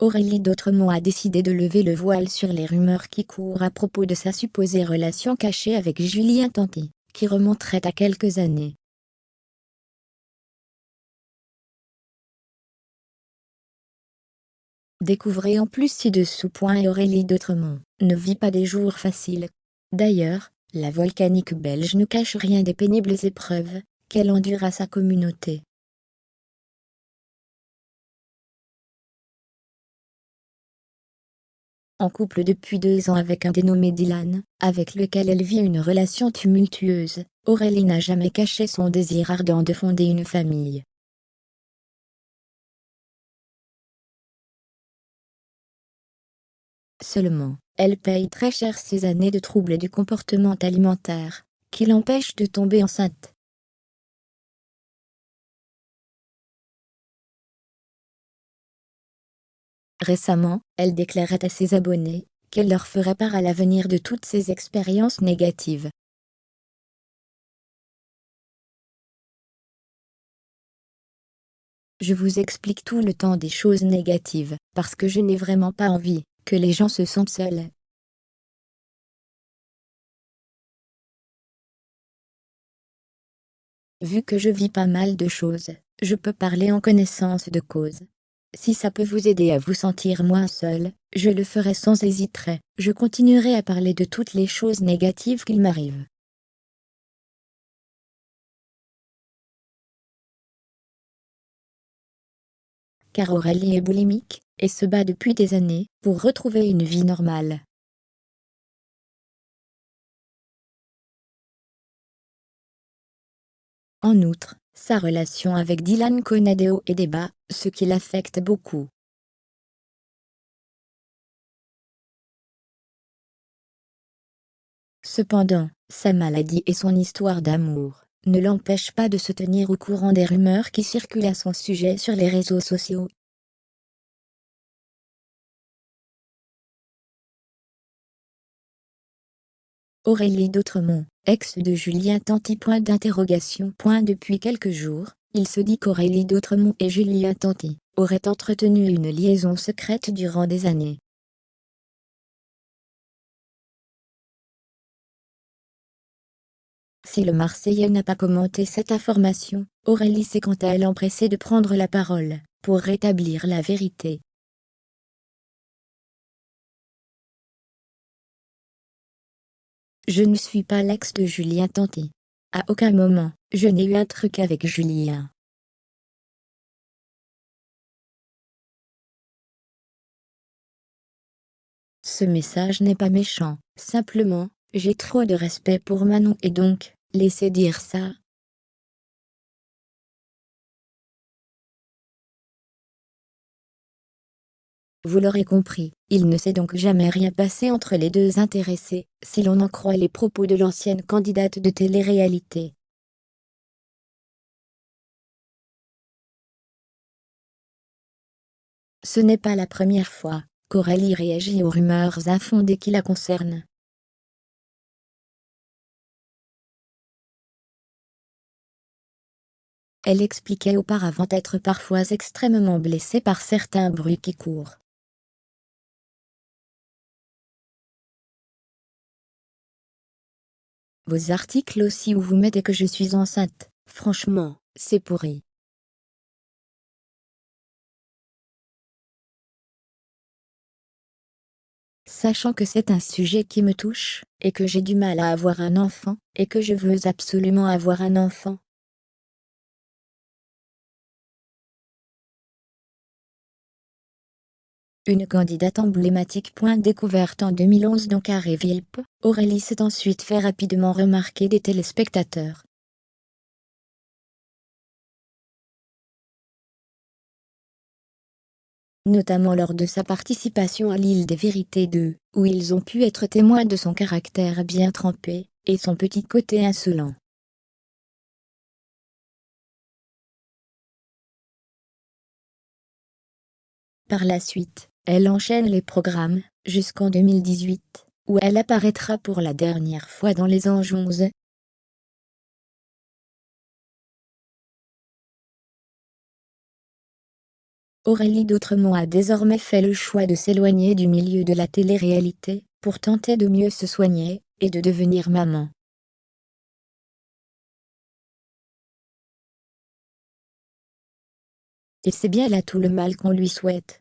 Aurélie d'Autremont a décidé de lever le voile sur les rumeurs qui courent à propos de sa supposée relation cachée avec Julien Tanti, qui remonterait à quelques années. Découvrez en plus ci-dessous. Aurélie d'Autremont ne vit pas des jours faciles. D'ailleurs, la volcanique belge ne cache rien des pénibles épreuves qu'elle endure à sa communauté. En couple depuis 2 ans avec un dénommé Dylan, avec lequel elle vit une relation tumultueuse, Aurélie n'a jamais caché son désir ardent de fonder une famille. Seulement, elle paye très cher ses années de troubles du comportement alimentaire, qui l'empêchent de tomber enceinte. Récemment, elle déclarait à ses abonnés qu'elle leur ferait part à l'avenir de toutes ses expériences négatives. Je vous explique tout le temps des choses négatives, parce que je n'ai vraiment pas envie que les gens se sentent seuls. Vu que je vis pas mal de choses, je peux parler en connaissance de cause. Si ça peut vous aider à vous sentir moins seul, je le ferai sans hésiter. Je continuerai à parler de toutes les choses négatives qu'il m'arrive. Car Aurélie est boulimique, et se bat depuis des années pour retrouver une vie normale. En outre, sa relation avec Dylan connaît des hauts et des bas, ce qui l'affecte beaucoup. Cependant, sa maladie et son histoire d'amour ne l'empêchent pas de se tenir au courant des rumeurs qui circulent à son sujet sur les réseaux sociaux. Aurélie d'Autremont, ex de Julien Tanti. Depuis quelques jours, il se dit qu'Aurélie d'Autremont et Julien Tanti auraient entretenu une liaison secrète durant des années. Si le Marseillais n'a pas commenté cette information, Aurélie s'est quant à elle empressée de prendre la parole pour rétablir la vérité. Je ne suis pas l'ex de Julien Tanti. À aucun moment, je n'ai eu un truc avec Julien. Ce message n'est pas méchant, simplement, j'ai trop de respect pour Manon et donc, laissez dire ça. Vous l'aurez compris, il ne s'est donc jamais rien passé entre les deux intéressés, si l'on en croit les propos de l'ancienne candidate de télé-réalité. Ce n'est pas la première fois qu'Aurélie réagit aux rumeurs infondées qui la concernent. Elle expliquait auparavant être parfois extrêmement blessée par certains bruits qui courent. Vos articles aussi où vous mettez que je suis enceinte, franchement, c'est pourri. Sachant que c'est un sujet qui me touche, et que j'ai du mal à avoir un enfant, et que je veux absolument avoir un enfant. Une candidate emblématique. Découverte en 2011 dans Carré Vilp, Aurélie s'est ensuite fait rapidement remarquer des téléspectateurs. Notamment lors de sa participation à l'Île des Vérités 2, où ils ont pu être témoins de son caractère bien trempé, et son petit côté insolent. Par la suite, elle enchaîne les programmes, jusqu'en 2018, où elle apparaîtra pour la dernière fois dans Les Anges 11. Aurélie d'Outremont a désormais fait le choix de s'éloigner du milieu de la télé-réalité, pour tenter de mieux se soigner, et de devenir maman. Et c'est bien là tout le mal qu'on lui souhaite.